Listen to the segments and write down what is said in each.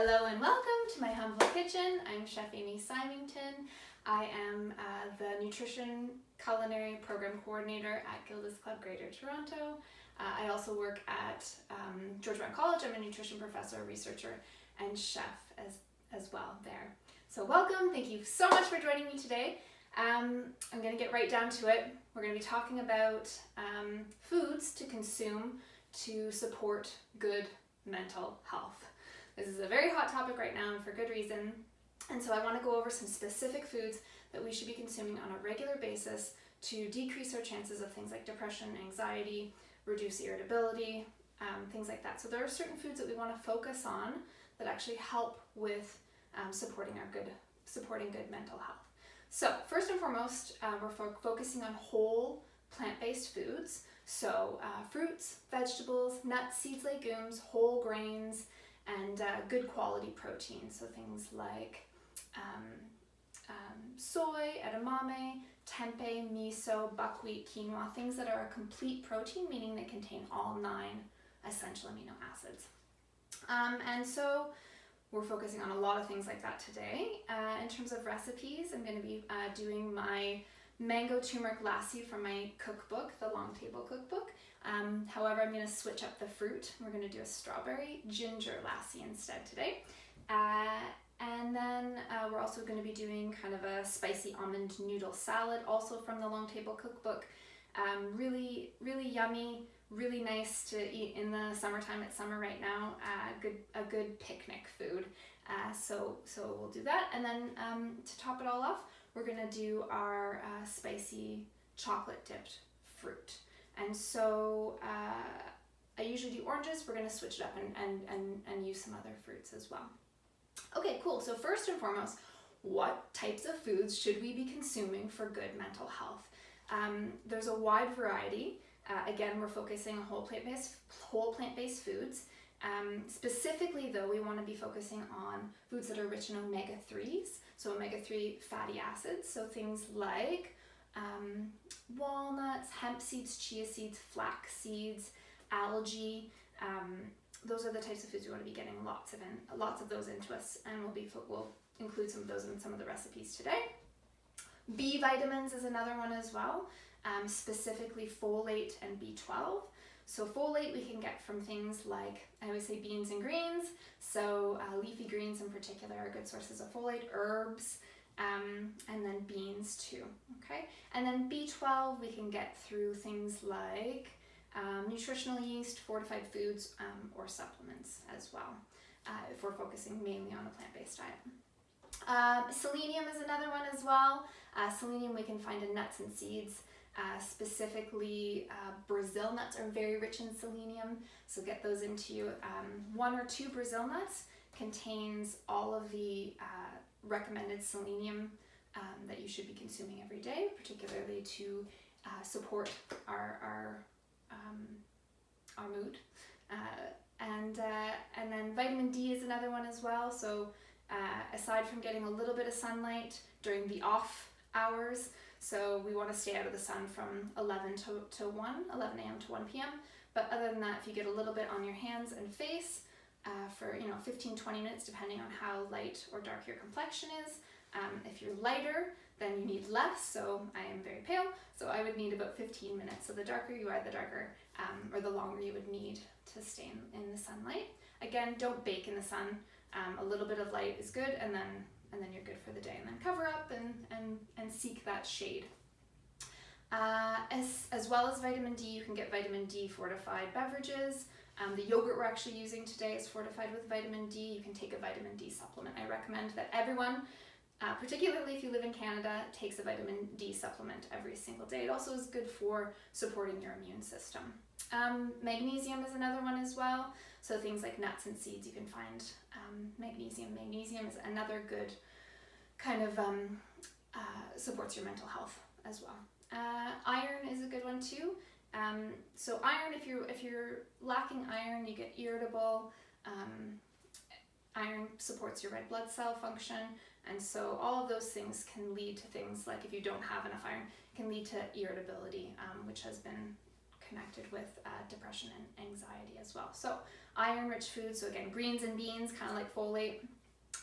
Hello and welcome to my humble kitchen. I'm Chef Amy Symington. I am the Nutrition Culinary Program Coordinator at Gilda's Club Greater Toronto. I also work at George Brown College. I'm a nutrition professor, researcher, and chef as well there. So welcome, thank you so much for joining me today. I'm going to get right down to it. We're going to be talking about foods to consume to support good mental health. This is a very hot topic right now and for good reason. And so I want to go over some specific foods that we should be consuming on a regular basis to decrease our chances of things like depression, anxiety, reduce irritability, things like that. So there are certain foods that we want to focus on that actually help with supporting good mental health. So first and foremost, we're focusing on whole plant-based foods. So fruits, vegetables, nuts, seeds, legumes, whole grains, and good quality protein. So things like soy, edamame, tempeh, miso, buckwheat, quinoa, things that are a complete protein, meaning they contain all 9 essential amino acids. And so we're focusing on a lot of things like that today. In terms of recipes, I'm going to be doing my mango turmeric lassi from my cookbook, the Long Table Cookbook. However, I'm going to switch up the fruit. We're going to do a strawberry ginger lassi instead today. And then we're also going to be doing kind of a spicy almond noodle salad, also from the Long Table Cookbook. Really, really yummy, really nice to eat in the summertime. It's summer right now. A good picnic food. So we'll do that. And then to top it all off, we're going to do our spicy chocolate dipped fruit. And so I usually do oranges. We're going to switch it up and use some other fruits as well. Okay, cool. So first and foremost, what types of foods should we be consuming for good mental health? There's a wide variety. Again, we're focusing on whole plant-based foods. Specifically though, we want to be focusing on foods that are rich in omega-3s, so omega-3 fatty acids, so things like walnuts, hemp seeds, chia seeds, flax seeds, algae. Those are the types of foods we want to be getting lots of those into us, and we'll include some of those in some of the recipes today. B vitamins is another one as well, specifically folate and B12. So folate we can get from things like, I always say beans and greens, so leafy greens in particular are good sources of folate, herbs, and then beans too, okay? And then B12 we can get through things like nutritional yeast, fortified foods, or supplements as well, if we're focusing mainly on a plant-based diet. Selenium is another one as well. Selenium we can find in nuts and seeds. Specifically, Brazil nuts are very rich in selenium, so get those into you. 1 or 2 Brazil nuts contains all of the recommended selenium that you should be consuming every day, particularly to support our mood. And then vitamin D is another one as well. So aside from getting a little bit of sunlight during the off hours, so we want to stay out of the sun from 11 a.m. to 1 p.m. But other than that, if you get a little bit on your hands and face for 15-20 minutes, depending on how light or dark your complexion is. If you're lighter, then you need less. So I am very pale, so I would need about 15 minutes. So the darker you are, the darker or the longer you would need to stay in the sunlight. Again, don't bake in the sun. A little bit of light is good, and then you're good for the day. And then cover up and seek that shade. As well as vitamin D, you can get vitamin D fortified beverages. The yogurt we're actually using today is fortified with vitamin D. You can take a vitamin D supplement. I recommend that everyone, particularly if you live in Canada, takes a vitamin D supplement every single day. It also is good for supporting your immune system. Magnesium is another one as well. So things like nuts and seeds, you can find magnesium. Magnesium is another good kind of supports your mental health as well. Iron is a good one too. So iron, if you're lacking iron, you get irritable. Iron supports your red blood cell function, and so all of those things can lead to things like, if you don't have enough iron, can lead to irritability, which has been connected with depression and anxiety as well. So iron-rich foods, so again, greens and beans, kind of like folate.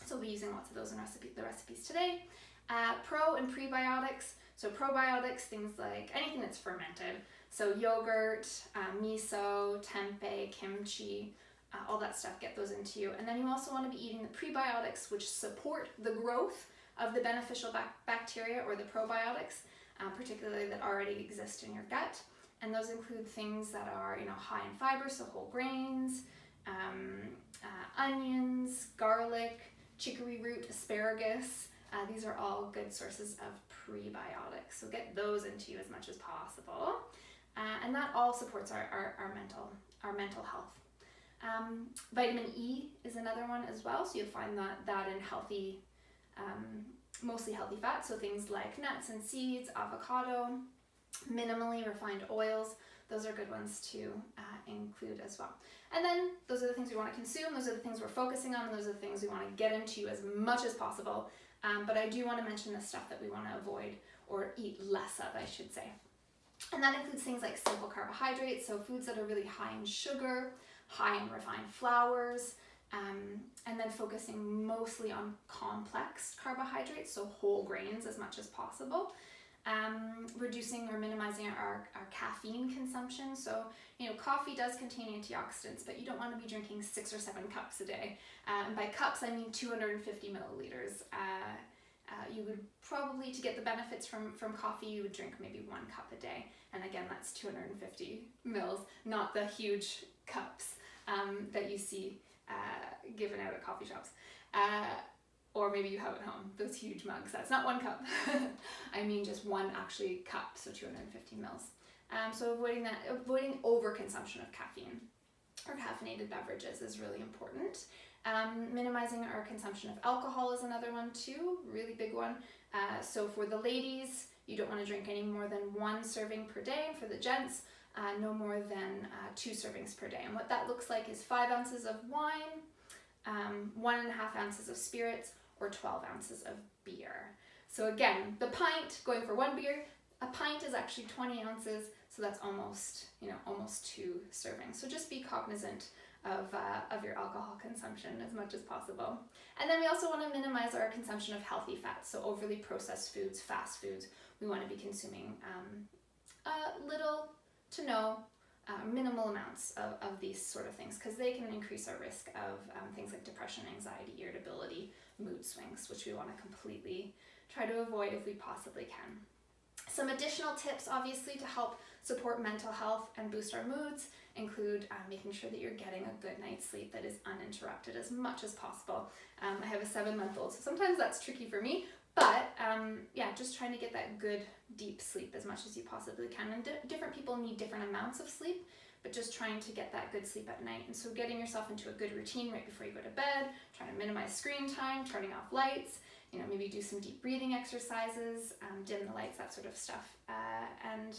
So we'll be using lots of those in the recipes today. Pro and prebiotics. So probiotics, things like anything that's fermented. So yogurt, miso, tempeh, kimchi, all that stuff, get those into you. And then you also want to be eating the prebiotics, which support the growth of the beneficial bacteria, or the probiotics, particularly that already exist in your gut. And those include things that are, high in fiber, so whole grains, onions, garlic, chicory root, asparagus. These are all good sources of prebiotics. So get those into you as much as possible. And that all supports our mental health. Vitamin E is another one as well. So you'll find that in healthy, mostly healthy fats. So things like nuts and seeds, avocado, minimally refined oils. Those are good ones to include as well. And then those are the things we want to consume. Those are the things we're focusing on. And those are the things we want to get into as much as possible. But I do want to mention the stuff that we want to avoid or eat less of, I should say. And that includes things like simple carbohydrates, so foods that are really high in sugar, high in refined flours, and then focusing mostly on complex carbohydrates, so whole grains as much as possible. Reducing or minimizing our caffeine consumption. So, coffee does contain antioxidants, but you don't want to be drinking 6 or 7 cups a day. And by cups, I mean 250 milliliters. You would probably, to get the benefits from coffee, you would drink maybe 1 cup a day. And again, that's 250 mils, not the huge cups that you see given out at coffee shops. Or maybe you have at home, those huge mugs. That's not 1 cup. I mean just 1 actually cup, so 250 mils. So avoiding overconsumption of caffeine or caffeinated beverages is really important. Minimizing our consumption of alcohol is another one too, really big one. So for the ladies, you don't want to drink any more than 1 serving per day. And for the gents, no more than 2 servings per day. And what that looks like is 5 ounces of wine, 1.5 ounces of spirits, or 12 ounces of beer. So again, the pint, going for 1 beer, a pint is actually 20 ounces, so that's almost 2 servings. So just be cognizant of your alcohol consumption as much as possible. And then we also want to minimize our consumption of healthy fats, so overly processed foods, fast foods. We want to be consuming little to no minimal amounts of these sort of things, because they can increase our risk of things like depression, anxiety, irritability, mood swings, which we want to completely try to avoid if we possibly can. Some additional tips, obviously, to help support mental health and boost our moods include making sure that you're getting a good night's sleep that is uninterrupted as much as possible. I have a 7-month-old, so sometimes that's tricky for me, but just trying to get that good deep sleep as much as you possibly can. And different people need different amounts of sleep, but just trying to get that good sleep at night. And so getting yourself into a good routine right before you go to bed, trying to minimize screen time, turning off lights, maybe do some deep breathing exercises, dim the lights, that sort of stuff. And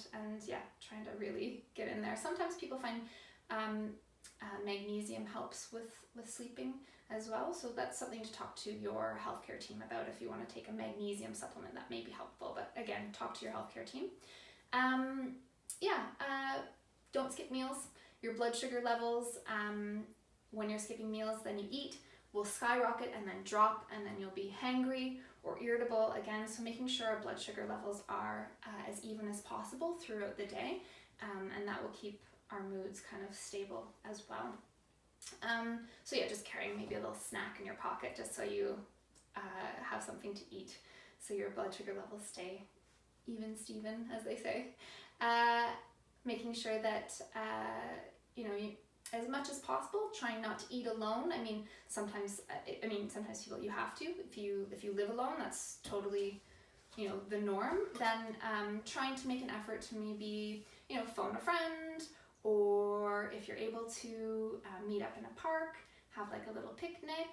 trying to really get in there. Sometimes people find magnesium helps with sleeping as well. So that's something to talk to your healthcare team about if you want to take a magnesium supplement. That may be helpful, but again, talk to your healthcare team. Don't skip meals. Your blood sugar levels, when you're skipping meals, then you eat, will skyrocket and then drop, and then you'll be hangry or irritable again. So making sure our blood sugar levels are as even as possible throughout the day, and that will keep our moods kind of stable as well. Just carrying maybe a little snack in your pocket just so you have something to eat, so your blood sugar levels stay even Steven, as they say. Making sure that you, as much as possible, trying not to eat alone. I mean, sometimes people, you have to. If you live alone, that's totally, the norm. Then trying to make an effort to maybe, phone a friend, or if you're able to meet up in a park, have like a little picnic.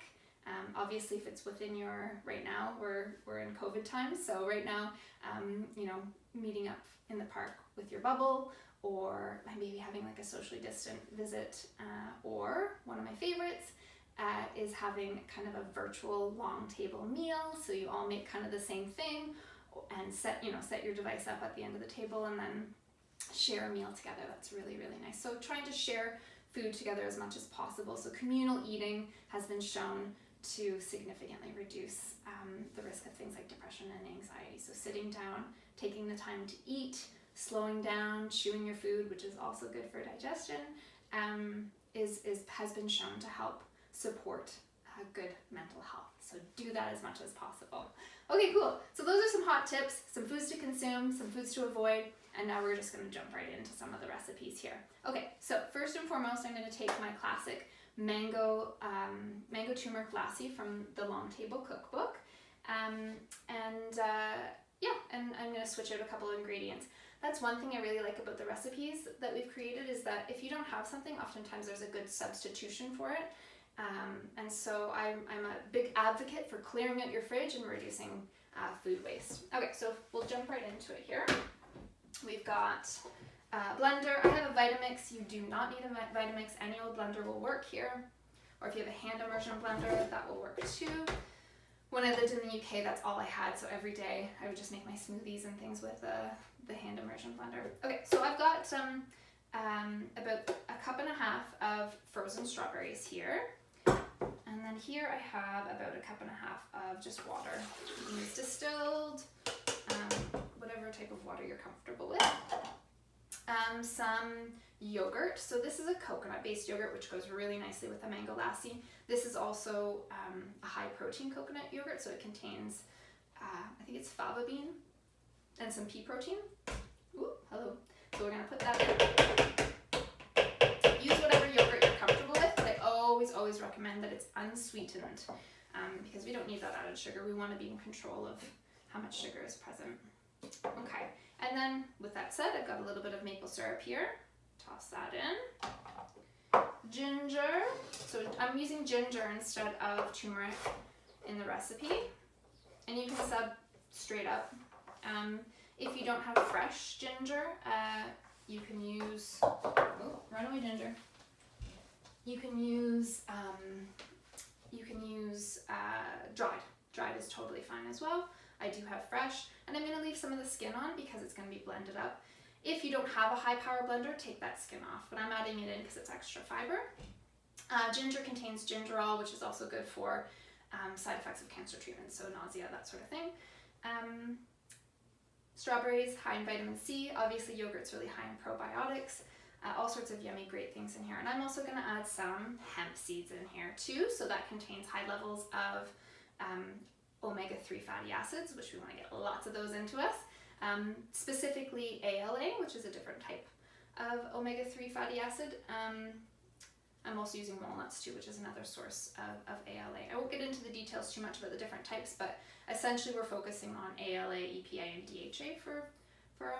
Obviously, if it's within right now, we're in COVID times, so right now, meeting up in the park with your bubble, or maybe having like a socially distant visit, or one of my favorites is having kind of a virtual long table meal, so you all make kind of the same thing and set your device up at the end of the table, and then share a meal together. That's really, really nice. So trying to share food together as much as possible. So communal eating has been shown to significantly reduce the risk of things like depression and anxiety. So sitting down, taking the time to eat, slowing down, chewing your food, which is also good for digestion, has been shown to help support good mental health. So do that as much as possible. Okay, cool. So those are some hot tips, some foods to consume, some foods to avoid, and now we're just going to jump right into some of the recipes here. Okay, so first and foremost, I'm going to take my classic mango turmeric lassi from the Long Table Cookbook, and I'm going to switch out a couple of ingredients. That's one thing I really like about the recipes that we've created, is that if you don't have something, oftentimes there's a good substitution for it. And so I'm a big advocate for clearing out your fridge and reducing food waste. Okay, so we'll jump right into it here. We've got blender. I have a Vitamix. You do not need a Vitamix. Any old blender will work here. Or if you have a hand immersion blender, that will work too. When I lived in the UK, that's all I had. So every day I would just make my smoothies and things with the hand immersion blender. Okay, so I've got some about a cup and a half of frozen strawberries here. And then here I have about a cup and a half of just water. You can use distilled, whatever type of water you're comfortable with. Some yogurt. So this is a coconut-based yogurt, which goes really nicely with the mango lassi. This is also a high-protein coconut yogurt, so it contains, I think it's fava bean and some pea protein. Ooh, hello. So we're going to put that in. Use whatever yogurt you're comfortable with, but I always recommend that it's unsweetened, because we don't need that added sugar. We want to be in control of how much sugar is present. Okay, and then with that said, I've got a little bit of maple syrup here. Toss that in. Ginger. So I'm using ginger instead of turmeric in the recipe, and you can sub straight up. If you don't have fresh ginger, you can use, runaway ginger. You can use dried. Dried is totally fine as well. I do have fresh, and I'm going to leave some of the skin on because it's going to be blended up. If you don't have a high power blender, take that skin off, but I'm adding it in because it's extra fiber. Ginger contains gingerol, which is also good for side effects of cancer treatment, so nausea, that sort of thing. Strawberries, high in vitamin C. Obviously, yogurt's really high in probiotics. All sorts of yummy, great things in here. And I'm also going to add some hemp seeds in here too. So that contains high levels of omega-3 fatty acids, which we want to get lots of those into us. Specifically ALA, which is a different type of omega-3 fatty acid. I'm also using walnuts too, which is another source of ALA. I won't get into the details too much about the different types, but essentially we're focusing on ALA, EPA, and DHA for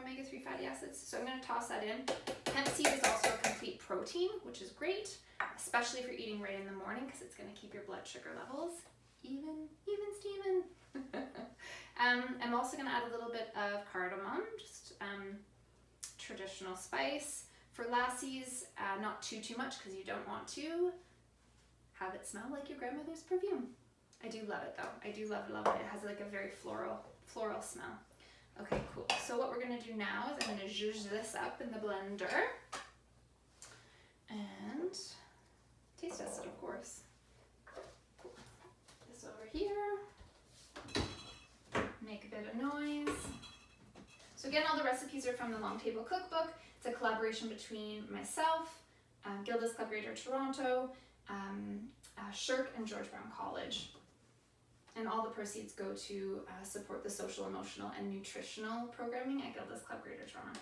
omega-3 fatty acids. So I'm going to toss that in. Hemp seed is also a complete protein, which is great, especially if you're eating right in the morning, because it's going to keep your blood sugar levels even Steven. I'm also going to add a little bit of cardamom, just traditional spice. For lassis, not too much, because you don't want to have it smell like your grandmother's perfume. I do love it though. I do love it. It has like a very floral smell. Okay, cool. So what we're going to do now is I'm going to zhuzh this up in the blender and taste test it, of course. Cool. This over here. Make a bit of noise. So again, all the recipes are from the Long Table Cookbook. It's a collaboration between myself, Gilda's Club Greater Toronto, SSHRC, and George Brown College. And all the proceeds go to support the social, emotional, and nutritional programming at Gilda's Club Greater Toronto.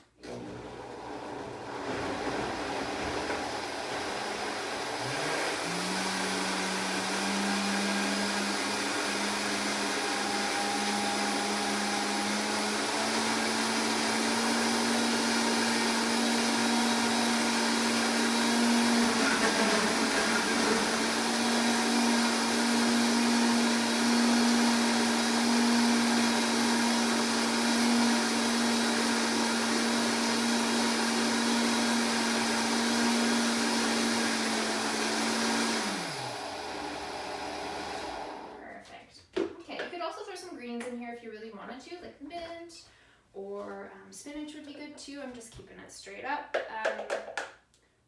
or spinach would be good too. I'm just keeping it straight up.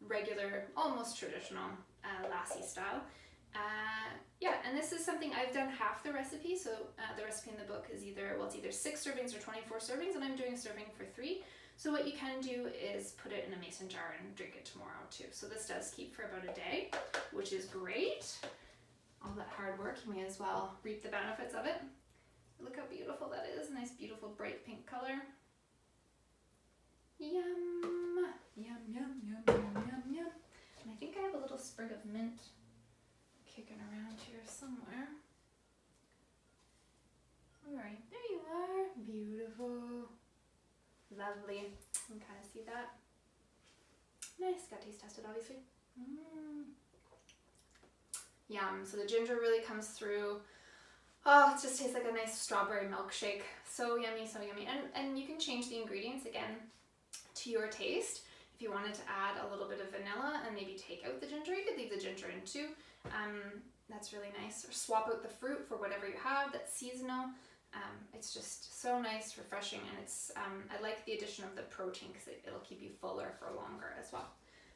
Regular, almost traditional Lassi style. Yeah, and this is something I've done half the recipe, so the recipe in the book is either 6 servings or 24 servings, and I'm doing a serving for 3. So what you can do is put it in a mason jar and drink it tomorrow too. So this does keep for about a day, which is great. All that hard work, you may as well reap the benefits of it. Look how beautiful that is. Nice, beautiful, bright pink color. Yum! Yum, yum, yum, yum, yum, yum. And I think I have a little sprig of mint kicking around here somewhere. Alright, there you are. Beautiful. Lovely. You can kind of see that. Nice. Got taste tested, obviously. Yum. So the ginger really comes through. Oh, it just tastes like a nice strawberry milkshake. So yummy, so yummy. And you can change the ingredients again to your taste. If you wanted to add a little bit of vanilla and maybe take out the ginger, you could leave the ginger in too. That's really nice. Or swap out the fruit for whatever you have that's seasonal. It's just so nice, refreshing, and it's I like the addition of the protein because it'll keep you fuller for longer as well.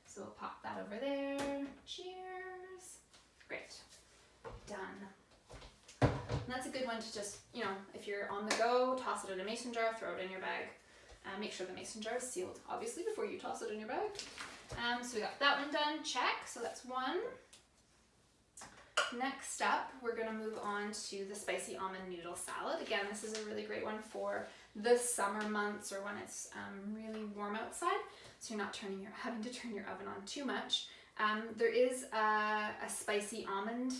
So we'll pop that over there. Cheers. Great. Done. And that's a good one to just, if you're on the go, toss it in a mason jar, throw it in your bag. Make sure the mason jar is sealed, obviously, before you toss it in your bag. So we got that one done. Check. So that's one. Next up, we're going to move on to the spicy almond noodle salad. Again, this is a really great one for the summer months or when it's really warm outside, so you're not having to turn your oven on too much. There is a spicy almond,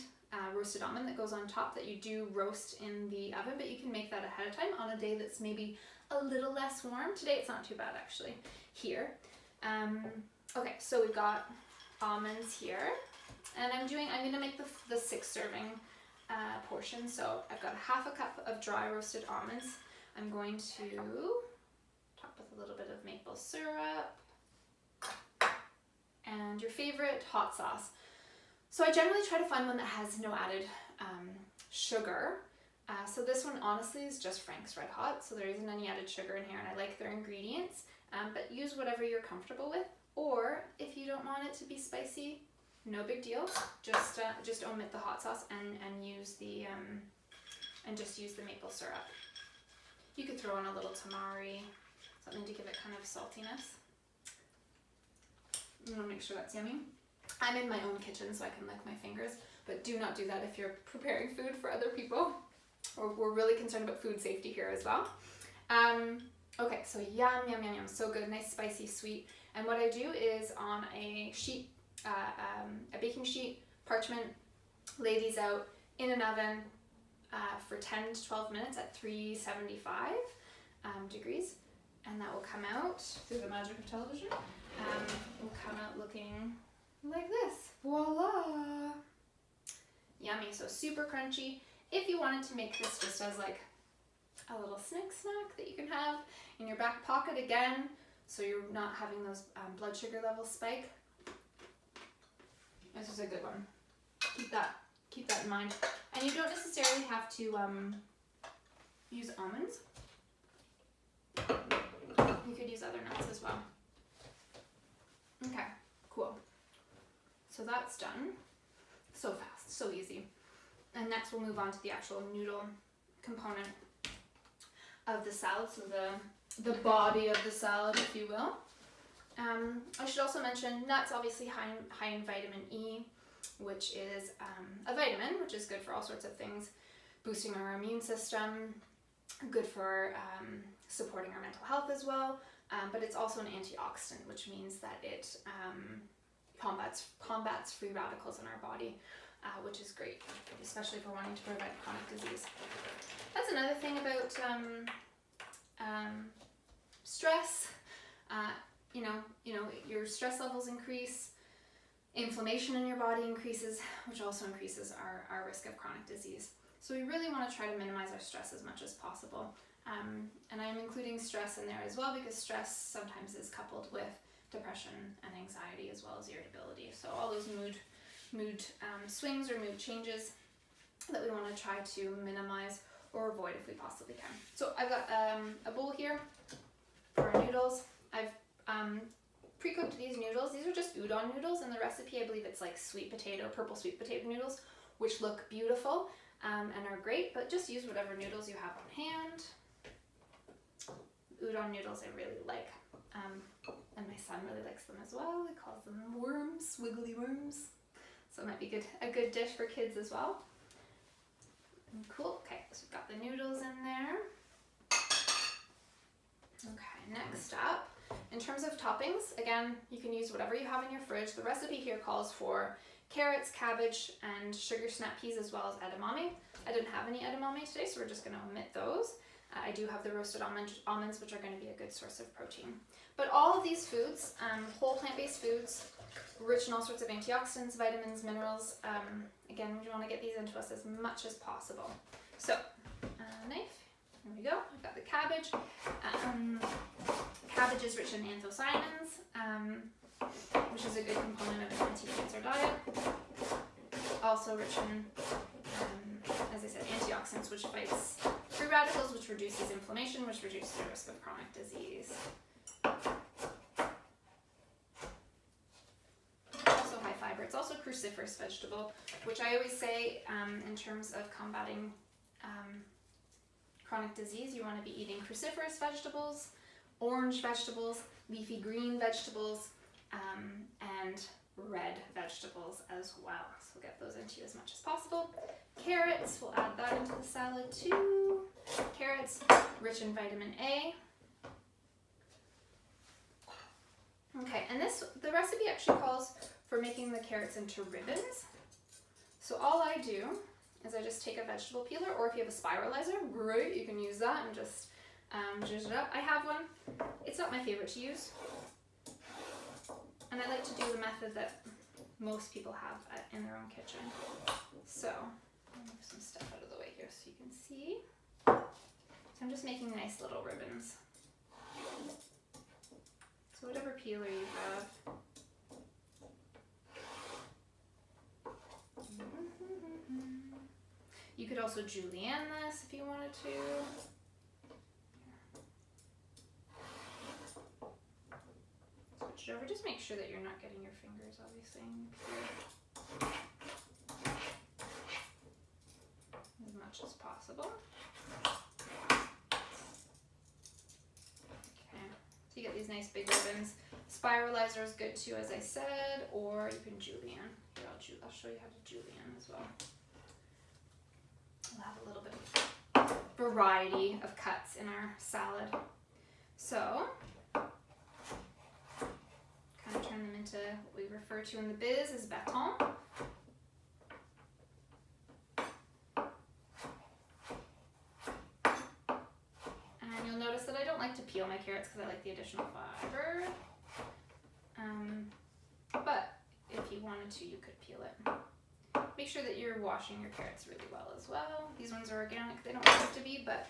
roasted almond that goes on top that you do roast in the oven, but you can make that ahead of time on a day that's maybe a little less warm. Today it's not too bad actually here. Okay, so we've got almonds here. And I'm going to make the 6 serving portion. So I've got 1/2 cup of dry roasted almonds. I'm going to top with a little bit of maple syrup and your favorite hot sauce. So I generally try to find one that has no added sugar. So this one honestly is just Frank's Red Hot, so there isn't any added sugar in here, and I like their ingredients. But use whatever you're comfortable with, or if you don't want it to be spicy, no big deal. Just omit the hot sauce and use the just use the maple syrup. You could throw in a little tamari, something to give it kind of saltiness. I'm gonna make sure that's yummy. I'm in my own kitchen, so I can lick my fingers, but do not do that if you're preparing food for other people. We're really concerned about food safety here as well. Okay, so yum, yum, yum, yum. So good, nice, spicy, sweet. And what I do is on a sheet, a baking sheet, parchment, lay these out in an oven for 10 to 12 minutes at 375 degrees, and that will come out through the magic of television. Will come out looking like this. Voila! Yummy, so super crunchy. If you wanted to make this just as like a little snack that you can have in your back pocket again, so you're not having those blood sugar levels spike, this is a good one. Keep that in mind. And you don't necessarily have to use almonds. You could use other nuts as well. Okay, cool. So that's done. So fast, so easy. And next we'll move on to the actual noodle component of the salad, so the body of the salad, if you will. I should also mention nuts, obviously high in vitamin E, which is a vitamin, which is good for all sorts of things, boosting our immune system, good for supporting our mental health as well, but it's also an antioxidant, which means that it combats free radicals in our body, which is great, especially if we're wanting to prevent chronic disease. That's another thing about stress. Your stress levels increase, inflammation in your body increases, which also increases our risk of chronic disease. So we really want to try to minimize our stress as much as possible. And I'm including stress in there as well, because stress sometimes is coupled with depression and anxiety as well as irritability. So all those mood swings or mood changes that we want to try to minimize or avoid if we possibly can. So I've got a bowl here noodles. I've pre-cooked these noodles. These are just udon noodles. In the recipe, I believe it's like purple sweet potato noodles, which look beautiful and are great, but just use whatever noodles you have on hand. Udon noodles I really like, and my son really likes them as well. He calls them worms, wiggly worms. So it might be a good dish for kids as well. Cool, okay, so we've got the noodles in there. Okay, next up, in terms of toppings, again, you can use whatever you have in your fridge. The recipe here calls for carrots, cabbage, and sugar snap peas, as well as edamame. I didn't have any edamame today, so we're just going to omit those. I do have the roasted almonds, which are going to be a good source of protein. But all of these foods, whole plant-based foods, rich in all sorts of antioxidants, vitamins, minerals, again, we want to get these into us as much as possible. So, knife, here we go. I've got the cabbage. Cabbage is rich in anthocyanins, which is a good component of an anti-cancer diet. Also rich in, as I said, antioxidants, which fights free radicals, which reduces inflammation, which reduces the risk of chronic disease. Also high fiber. It's also a cruciferous vegetable, which I always say in terms of combating chronic disease, you want to be eating cruciferous vegetables, orange vegetables, leafy green vegetables, and red vegetables as well. So we'll get those into you as much as possible. Carrots, we'll add that into the salad too. Carrots, rich in vitamin A. Okay, and the recipe actually calls for making the carrots into ribbons. So all I do is I just take a vegetable peeler, or if you have a spiralizer, great, you can use that and just zhuzh it up. I have one. It's not my favorite to use. And I like to do the method that most people have in their own kitchen. So, I'll move some stuff out of the way here so you can see. So I'm just making nice little ribbons. So whatever peeler you have. You could also julienne this if you wanted to. Switch it over. Just make sure that you're not getting your fingers, obviously, as much as possible. Okay, so you get these nice big ribbons. Spiralizer is good too, as I said, or you can julienne. Here, I'll show you how to julienne as well. We'll have a little bit of variety of cuts in our salad. So, kind of turn them into what we refer to in the biz as bâton. And you'll notice that I don't like to peel my carrots because I like the additional fiber. But if you wanted to, you could peel it. Make sure that you're washing your carrots really well as well. These ones are organic. They don't have to be, but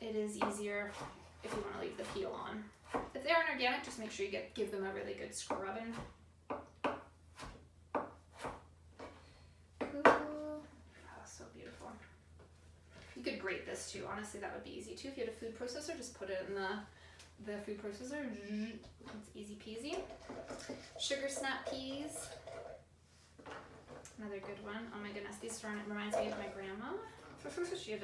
it is easier if you want to leave the peel on. If they aren't organic, just make sure you give them a really good scrubbing. Ooh. Oh, so beautiful. You could grate this too. Honestly, that would be easy too. If you had a food processor, just put it in the food processor. It's easy peasy. Sugar snap peas. Another good one. Oh my goodness, these reminds me of my grandma. She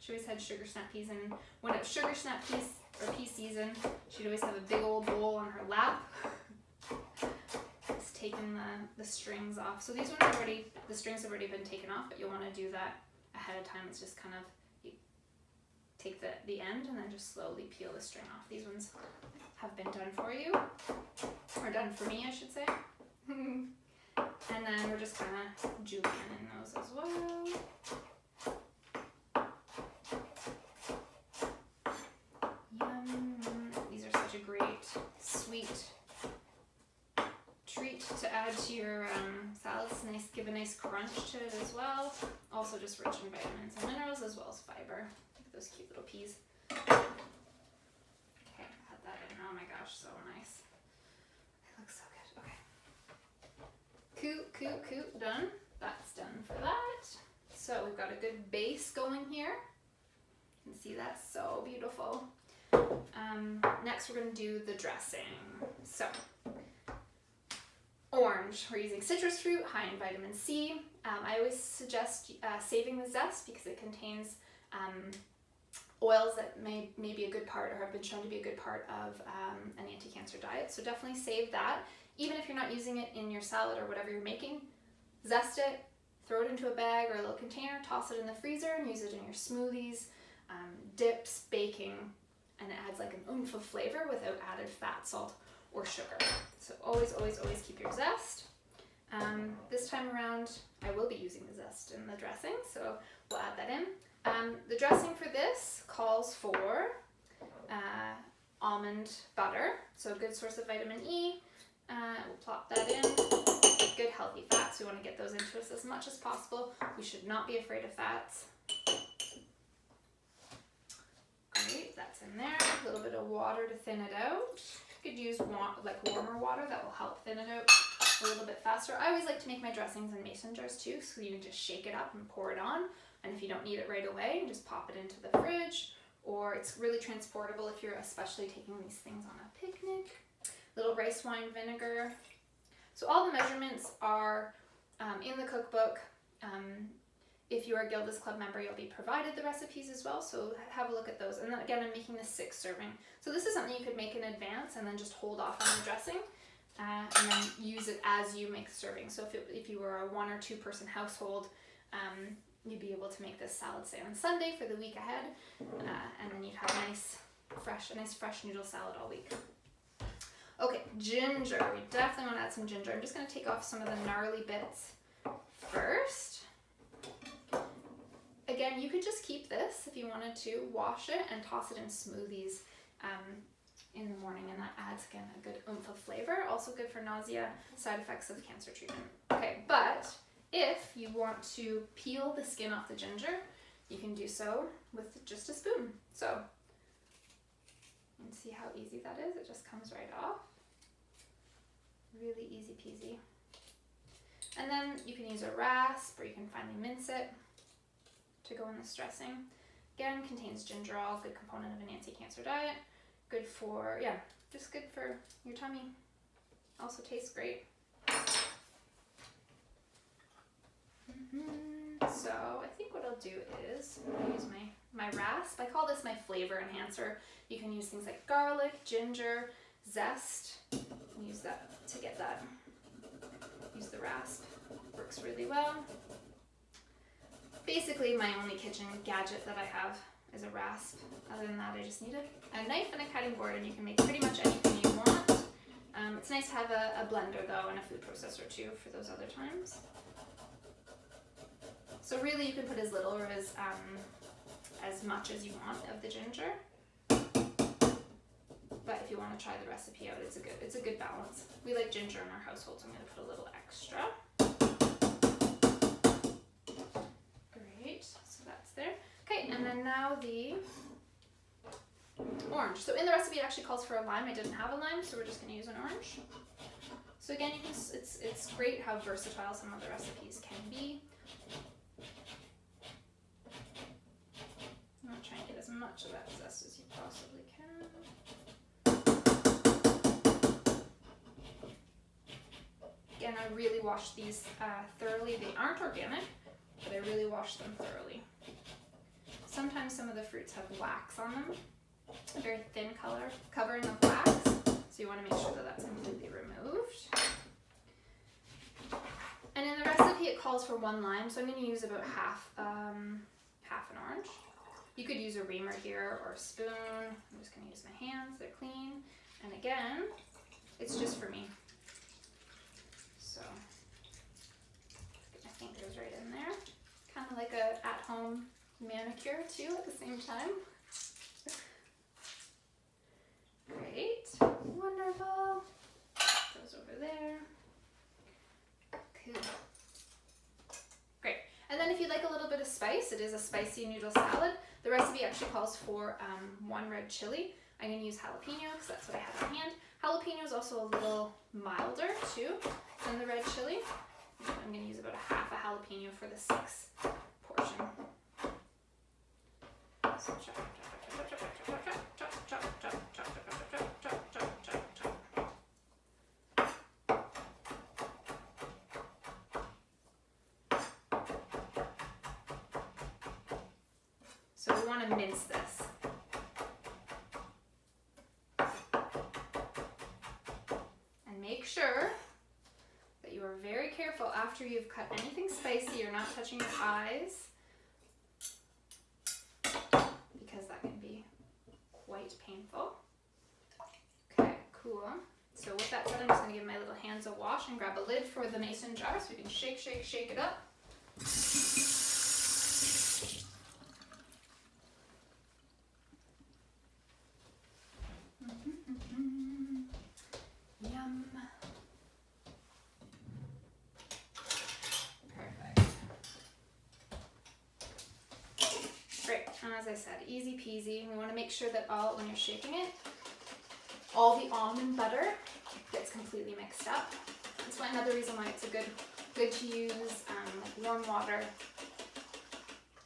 always had sugar snap peas, and when it was sugar snap peas or pea season, she'd always have a big old bowl on her lap. It's taken the strings off. So these ones the strings have already been taken off, but you'll want to do that ahead of time. It's just kind of, you take the end and then just slowly peel the string off. These ones have been done for you, or done for me, I should say. And then we're just kind of julienning those as well. Yum. These are such a great, sweet treat to add to your salads. Nice, give a nice crunch to it as well. Also just rich in vitamins and minerals as well as fiber. Look at those cute little peas. Okay, add that in. Oh my gosh, so nice. They look so good. Okay. Coot, done. That's done for that. So we've got a good base going here. You can see that's so beautiful. Next we're going to do the dressing. So, orange. We're using citrus fruit, high in vitamin C. I always suggest saving the zest because it contains oils that may be a good part or have been shown to be a good part of an anti-cancer diet. So definitely save that. Even if you're not using it in your salad or whatever you're making, zest it, throw it into a bag or a little container, toss it in the freezer and use it in your smoothies, dips, baking, and it adds like an oomph of flavor without added fat, salt, or sugar. So always, always, always keep your zest. This time around, I will be using the zest in the dressing, so we'll add that in. The dressing for this calls for almond butter, so a good source of vitamin E. We'll plop that in. Good healthy fats. We want to get those into us as much as possible. We should not be afraid of fats. Great, that's in there. A little bit of water to thin it out. You could use like warmer water, that will help thin it out a little bit faster. I always like to make my dressings in mason jars too, so you can just shake it up and pour it on. And if you don't need it right away, just pop it into the fridge, or it's really transportable if you're especially taking these things on a picnic. Little rice wine vinegar. So all the measurements are in the cookbook. If you are a Gilda's Club member, you'll be provided the recipes as well, so have a look at those. And then again, I'm making the 6 serving. So this is something you could make in advance and then just hold off on the dressing and then use it as you make the serving. So if you were a 1 or 2 person household, you'd be able to make this salad, say, on Sunday for the week ahead, and then you'd have a nice fresh noodle salad all week. Okay, ginger. We definitely want to add some ginger. I'm just going to take off some of the gnarly bits first. Again, you could just keep this if you wanted to, wash it and toss it in smoothies in the morning, and that adds, again, a good oomph of flavor. Also good for nausea, side effects of cancer treatment. Okay, but if you want to peel the skin off the ginger, you can do so with just a spoon. So, you can see how easy that is. It just comes right off. Really easy peasy. And then you can use a rasp, or you can finely mince it to go in this dressing. Again, contains gingerol, good component of an anti-cancer diet. Good for, just good for your tummy. Also tastes great. So I think what I'll do is use my rasp. I call this my flavor enhancer. You can use things like garlic, ginger, zest, and use that to get that. Use the rasp. Works really well. Basically, my only kitchen gadget that I have is a rasp. Other than that, I just need a knife and a cutting board, and you can make pretty much anything you want. It's nice to have a blender though, and a food processor too for those other times. So really, you can put as little or as much as you want of the ginger. But if you want to try the recipe out, it's a good balance. We like ginger in our household, so I'm going to put a little extra. Great, so that's there. Okay, and then now the orange. So in the recipe, it actually calls for a lime. I didn't have a lime, so we're just going to use an orange. So again, it's great how versatile some of the recipes can be. I'm going to try and get as much of that zest as you possibly can. Again, I really wash these thoroughly. They aren't organic, but I really wash them thoroughly. Sometimes some of the fruits have wax on them, a very thin covering of wax, so you want to make sure that that's completely removed. And in the recipe, it calls for 1 lime, so I'm going to use about half an orange. You could use a reamer here or a spoon. I'm just going to use my hands, they're clean. And again, it's just for me. So, get my fingers right in there. Kind of like a at-home manicure too at the same time. Great, wonderful. Goes over there. Cool. Great. And then if you'd like a little bit of spice, it is a spicy noodle salad. The recipe actually calls for 1 red chili. I'm going to use jalapeno because that's what I have on hand. Jalapeno is also a little milder too than the red chili. I'm going to use about a half a jalapeno for the 6 portion. So chop, chop, chop, chop, chop, chop, chop, chop, chop, chop, chop. want to mince this. And make sure that you are very careful after you've cut anything spicy. You're not touching your eyes, because that can be quite painful. Okay, cool. So with that said, I'm just going to give my little hands a wash and grab a lid for the mason jar so we can shake, shake, shake it up. Yum. Perfect. Great, and as I said, easy peasy. We want to make sure that when you're shaking it, all the almond butter gets completely mixed up. That's another reason why it's good to use like warm water,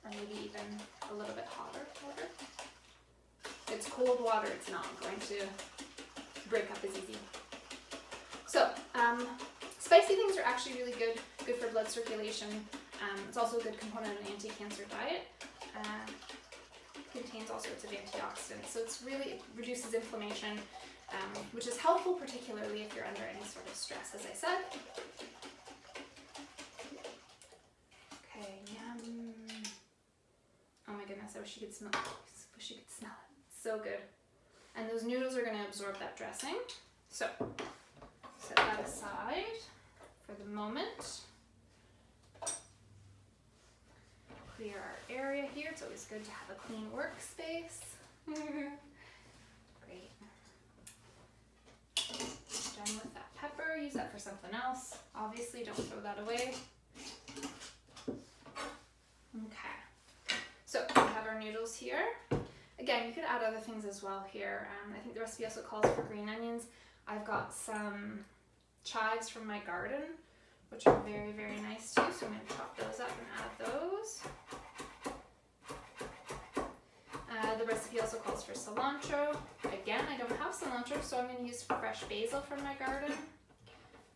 or maybe even a little bit hotter water. If it's cold water, it's not going to break up as easy. So spicy things are actually really good for blood circulation. It's also a good component of an anti-cancer diet. Contains all sorts of antioxidants, so it reduces inflammation, which is helpful particularly if you're under any sort of stress, as I said. Okay, yum. Oh my goodness, I wish you could smell it. Wish you could smell it. So good. And those noodles are going to absorb that dressing. So set that aside for the moment. Clear our area here. It's always good to have a clean workspace. Great. Done with that pepper. Use that for something else. Obviously, don't throw that away. Okay. So we have our noodles here. Again, you could add other things as well here. I think the recipe also calls for green onions. I've got some chives from my garden, which are very, very nice too. So I'm going to chop those up and add those. The recipe also calls for cilantro. Again, I don't have cilantro, so I'm going to use fresh basil from my garden.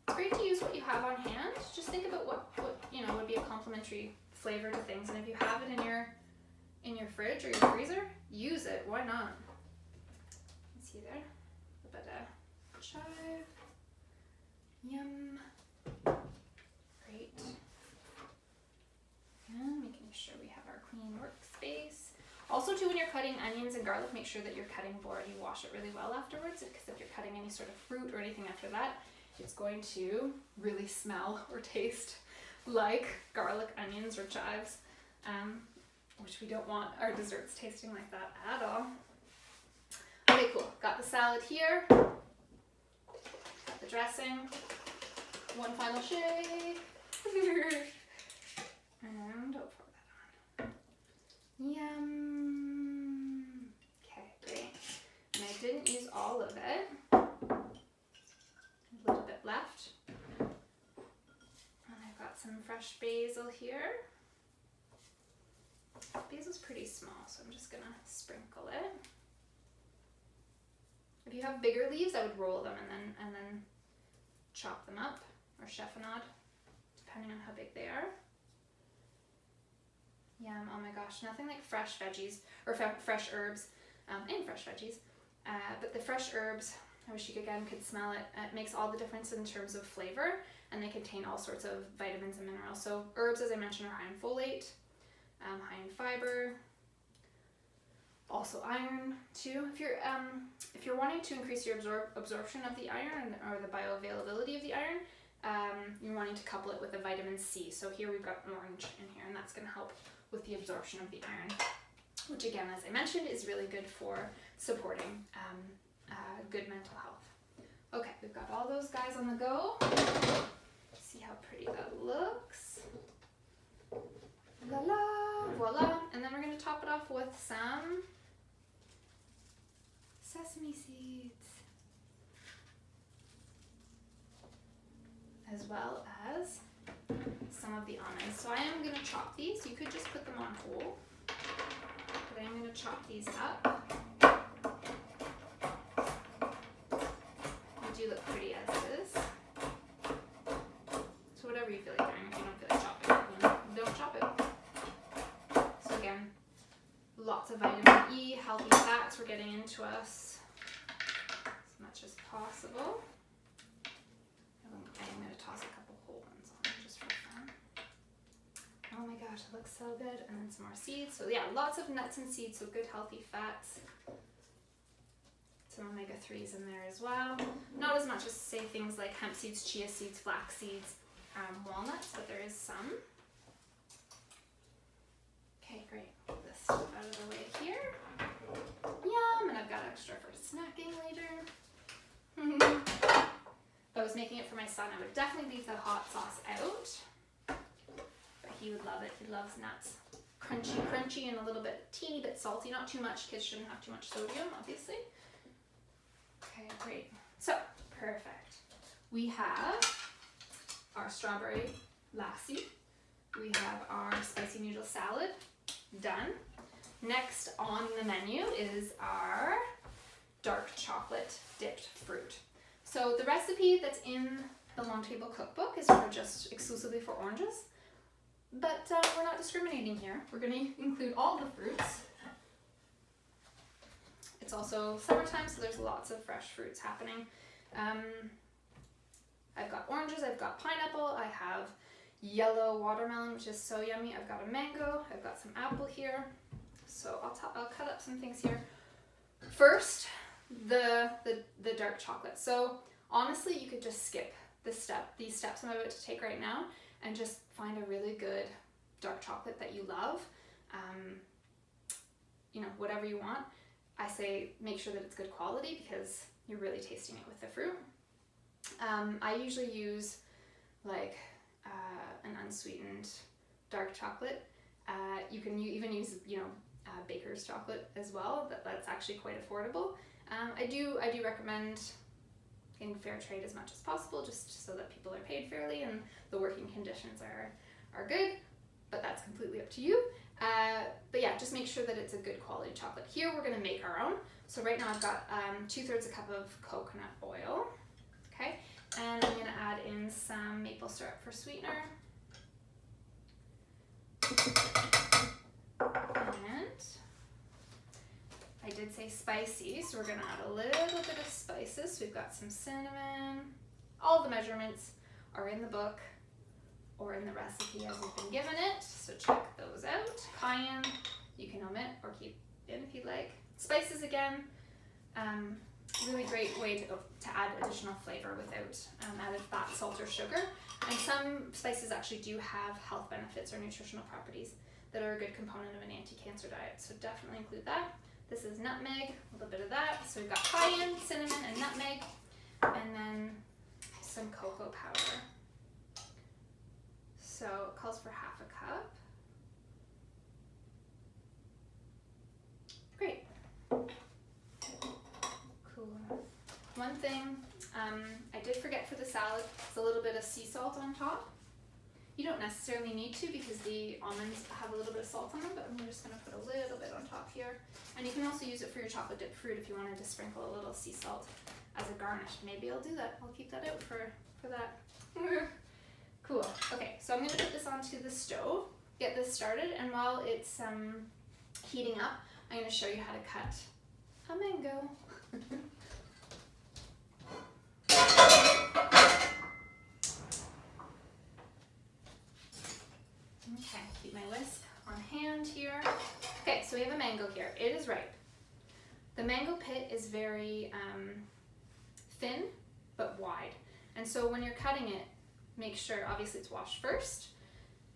It's great to use what you have on hand. Just think about what would be a complementary flavor to things, and if you have it in your fridge or your freezer, use it. Why not? Let's see there. A bit of chive. Yum. Great. And making sure we have our clean workspace. Also too, when you're cutting onions and garlic, make sure that your cutting board, you wash it really well afterwards, because if you're cutting any sort of fruit or anything after that, it's going to really smell or taste like garlic, onions, or chives, which we don't want our desserts tasting like that at all. Okay, cool. Got the salad here. Got the dressing. One final shake. And I'll pour that on. Yum. Okay, great. And I didn't use all of it. A little bit left. And I've got some fresh basil here. Basil's pretty small, so I'm just gonna sprinkle it. If you have bigger leaves, I would roll them and then chop them up, or chiffonade, depending on how big they are. Yum, oh my gosh, nothing like fresh veggies, or fresh herbs, and fresh veggies. But the fresh herbs, I wish you again could smell it. It makes all the difference in terms of flavor, and they contain all sorts of vitamins and minerals. So herbs, as I mentioned, are high in folate, high in fiber, also iron too. If you're wanting to increase your absorption of the iron, or the bioavailability of the iron, you're wanting to couple it with a vitamin C. So here we've got orange in here, and that's going to help with the absorption of the iron, which again, as I mentioned, is really good for supporting good mental health. Okay, we've got all those guys on the go. See how pretty that looks. La la, voila. And then we're going to top it off with some sesame seeds, as well as some of the almonds. So I am going to chop these. You could just put them on whole, but I'm going to chop these up. They do look pretty as is. So whatever you feel like doing. If you don't feel like chopping it, then don't chop it. So again, lots of getting into us as much as possible. I'm going to toss a couple whole ones on just for fun. Oh my gosh, it looks so good. And then some more seeds. So yeah, lots of nuts and seeds, so good healthy fats. Some omega-3s in there as well. Not as much as say things like hemp seeds, chia seeds, flax seeds, walnuts, but there is some. Okay, great. Get this stuff out of the way here. Yum, and I've got extra for snacking later. If I was making it for my son, I would definitely leave the hot sauce out. But he would love it. He loves nuts. Crunchy, and a little bit, teeny bit salty. Not too much. Kids shouldn't have too much sodium, obviously. Okay, great. So, perfect. We have our strawberry lassi. We have our spicy noodle salad. Done. Next on the menu is our dark chocolate dipped fruit. So the recipe that's in the Long Table Cookbook is for just exclusively for oranges, but we're not discriminating here. We're going to include all the fruits. It's also summertime, so there's lots of fresh fruits happening. I've got oranges, I've got pineapple, I have yellow watermelon, which is so yummy. I've got a mango, I've got some apple here. So I'll cut up some things here. First, the dark chocolate. So honestly, you could just skip these steps I'm about to take right now, and just find a really good dark chocolate that you love. You know, whatever you want. I say make sure that it's good quality because you're really tasting it with the fruit. I usually use like an unsweetened dark chocolate. You can even use, you know, baker's chocolate as well. That's actually quite affordable. I do recommend getting fair trade as much as possible, just so that people are paid fairly and the working conditions are good. But that's completely up to you. But yeah, just make sure that it's a good quality chocolate. Here we're gonna make our own. So right now I've got 2/3 a cup of coconut oil. Okay, and I'm gonna add in some maple syrup for sweetener. And I did say spicy, so we're gonna add a little bit of spices. So we've got some cinnamon. All the measurements are in the book or in the recipe as you've been given it, so check those out. Cayenne, you can omit or keep in if you'd like. Spices again, really great way to add additional flavor without added fat, salt, or sugar. And some spices actually do have health benefits or nutritional properties that are a good component of an anti-cancer diet, so definitely include that. This is nutmeg, a little bit of that. So we've got cayenne, cinnamon, and nutmeg, and then some cocoa powder. So it calls for 1/2 cup. Great. Cool. One thing I did forget for the salad is a little bit of sea salt on top. You don't necessarily need to because the almonds have a little bit of salt on them, but I'm just going to put a little bit on top here. And you can also use it for your chocolate dipped fruit if you wanted to sprinkle a little sea salt as a garnish. Maybe I'll do that. I'll keep that out for that. Cool. Okay, so I'm going to put this onto the stove, get this started, and while it's heating up, I'm going to show you how to cut a mango. Okay, keep my whisk on hand here. Okay, so we have a mango here. It is ripe. The mango pit is very thin but wide, and so when you're cutting it, make sure obviously it's washed first,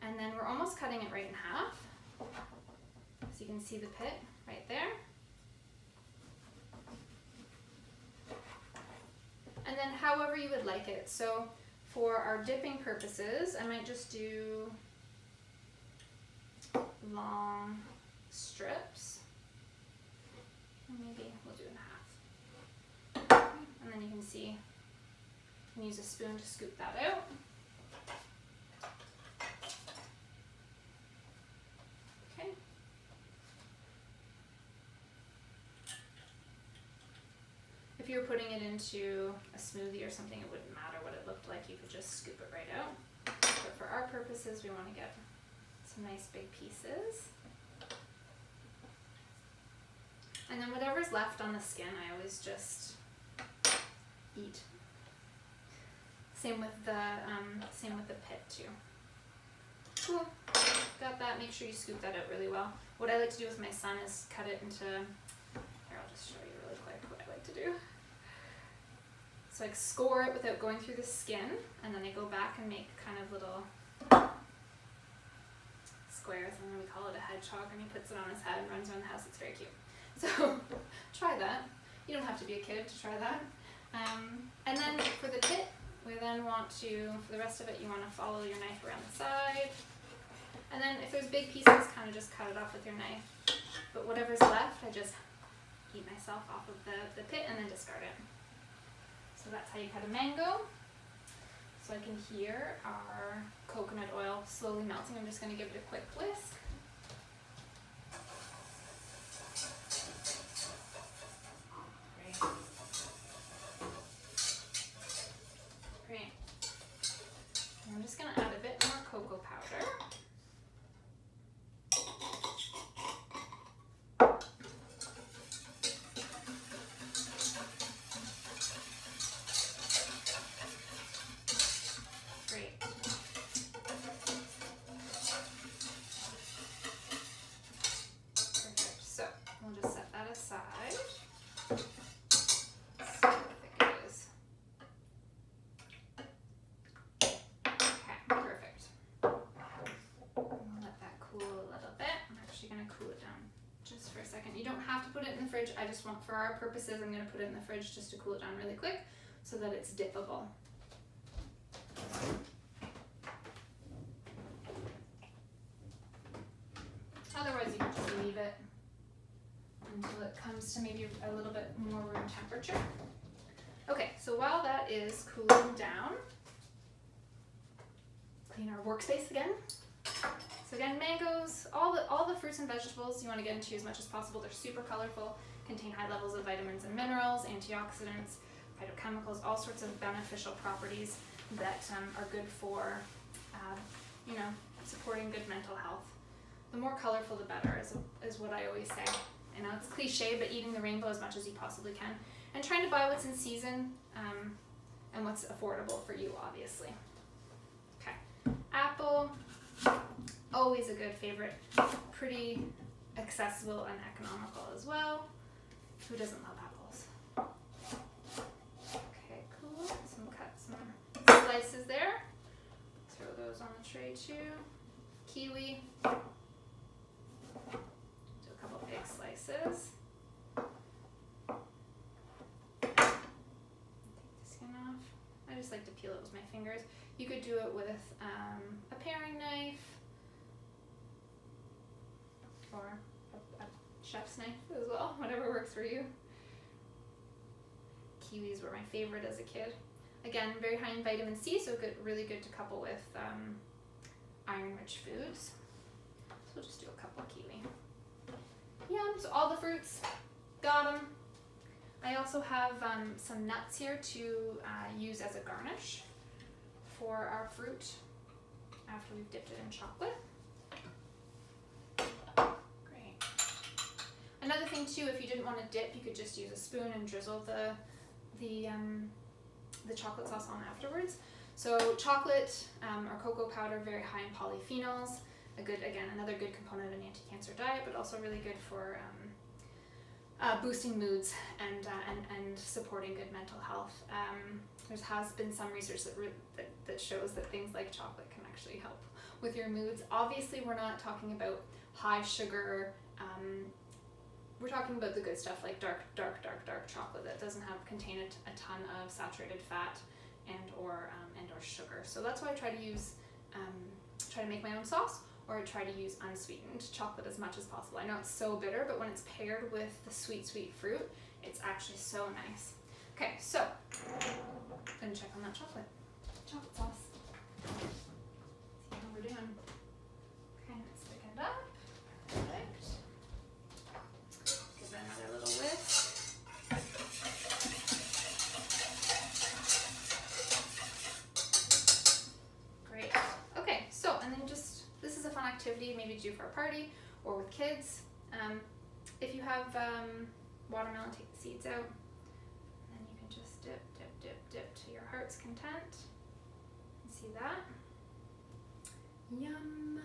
and then we're almost cutting it right in half. So you can see the pit right there. And then however you would like it. So for our dipping purposes, I might just do long strips. Maybe we'll do it in half. And then you can see, you can use a spoon to scoop that out. Okay. If you were putting it into a smoothie or something, it wouldn't matter what it looked like. You could just scoop it right out. But for our purposes, we want to get some nice big pieces. And then whatever's left on the skin, I always just eat. Same with the pit too. Cool. Got that. Make sure you scoop that out really well. What I like to do with my son is cut it into, here, I'll just show you really quick what I like to do. So I score it without going through the skin, and then I go back and make kind of little squares, and then we call it a hedgehog, and he puts it on his head and runs around the house. It's very cute. So try that. You don't have to be a kid to try that. And then for the pit, we then want to, for the rest of it, you want to follow your knife around the side. And then if there's big pieces, kind of just cut it off with your knife. But whatever's left, I just eat myself off of the pit and then discard it. So that's how you cut a mango. So I can hear our coconut oil slowly melting. I'm just going to give it a quick whisk. Great. And I'm just going to add a bit more cocoa powder. You don't have to put it in the fridge. I just want, for our purposes, I'm going to put it in the fridge just to cool it down really quick so that it's dippable. Otherwise, you can just leave it until it comes to maybe a little bit more room temperature. Okay, so while that is cooling down, clean our workspace again. So again, mangoes, all the fruits and vegetables you want to get into as much as possible. They're super colorful, contain high levels of vitamins and minerals, antioxidants, phytochemicals, all sorts of beneficial properties that are good for, supporting good mental health. The more colorful, the better, is what I always say. I know it's cliche, but eating the rainbow as much as you possibly can, and trying to buy what's in season and what's affordable for you, obviously. Okay, apple. Always a good favorite, pretty accessible and economical as well. Who doesn't love apples? Okay, cool. Cut some slices there. Throw those on the tray too. Kiwi. Do a couple big slices. Take the skin off. I just like to peel it with my fingers. You could do it with a paring knife, or a chef's knife as well, whatever works for you. Kiwis were my favorite as a kid. Again, very high in vitamin C, so really good to couple with iron-rich foods. So we'll just do a couple kiwi. Yum, so all the fruits, got them. I also have some nuts here to use as a garnish for our fruit after we've dipped it in chocolate. Another thing too, if you didn't want to dip, you could just use a spoon and drizzle the chocolate sauce on afterwards. So chocolate or cocoa powder, very high in polyphenols. Another good component of an anti-cancer diet, but also really good for boosting moods and supporting good mental health. There has been some research that shows that things like chocolate can actually help with your moods. Obviously, we're not talking about high sugar. We're talking about the good stuff like dark chocolate that doesn't contain a ton of saturated fat and or sugar. So that's why I try to make my own sauce, or I try to use unsweetened chocolate as much as possible. I know it's so bitter, but when it's paired with the sweet fruit, it's actually so nice. Okay, so I'm gonna check on that chocolate sauce. See how we're doing. Okay, let's pick it up. Perfect. Give it another little whisk. Great. Okay, so and then this is a fun activity maybe to do for a party or with kids. If you have watermelon, take the seeds out. And then you can just dip, dip, dip, dip to your heart's content. See that? Yum.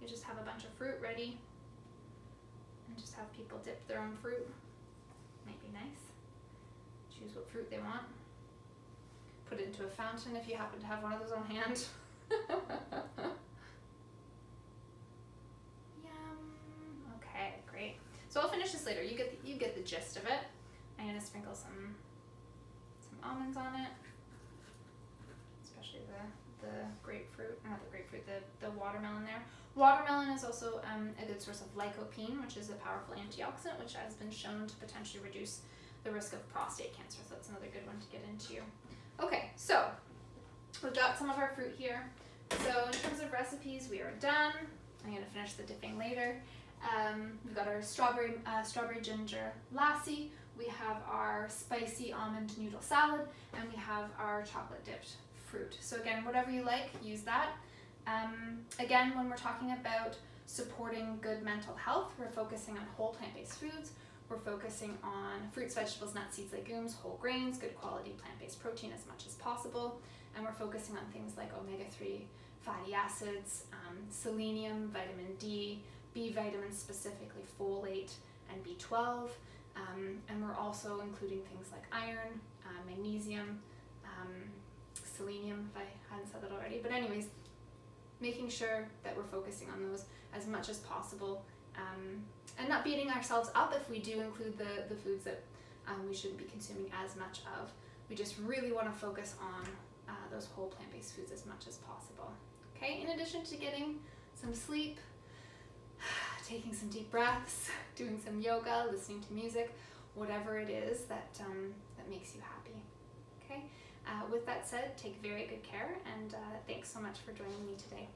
You just have a bunch of fruit ready and just have people dip their own fruit. Might be nice. Choose what fruit they want. Put it into a fountain if you happen to have one of those on hand. Yum. Okay, great. So I'll finish this later. You get the gist of it. I'm gonna sprinkle some almonds on it, especially the grapefruit, not the grapefruit, the watermelon there. Watermelon is also a good source of lycopene, which is a powerful antioxidant, which has been shown to potentially reduce the risk of prostate cancer. So that's another good one to get into. Okay, so we've got some of our fruit here. So in terms of recipes, we are done. I'm gonna finish the dipping later. We've got our strawberry ginger lassi. We have our spicy almond noodle salad, and we have our chocolate dipped fruit. So again, whatever you like, use that. Again, when we're talking about supporting good mental health, we're focusing on whole plant-based foods. We're focusing on fruits, vegetables, nuts, seeds, legumes, whole grains, good quality plant-based protein as much as possible. And we're focusing on things like omega-3 fatty acids, selenium, vitamin D, B vitamins, specifically folate and B12. And we're also including things like iron, magnesium, selenium, if I hadn't said that already. But anyways, making sure that we're focusing on those as much as possible, and not beating ourselves up if we do include the foods that we shouldn't be consuming as much of. We just really want to focus on those whole plant-based foods as much as possible. Okay, in addition to getting some sleep, taking some deep breaths, doing some yoga, listening to music, whatever it is that makes you happy. Okay, with that said, take very good care, and thanks so much for joining me today.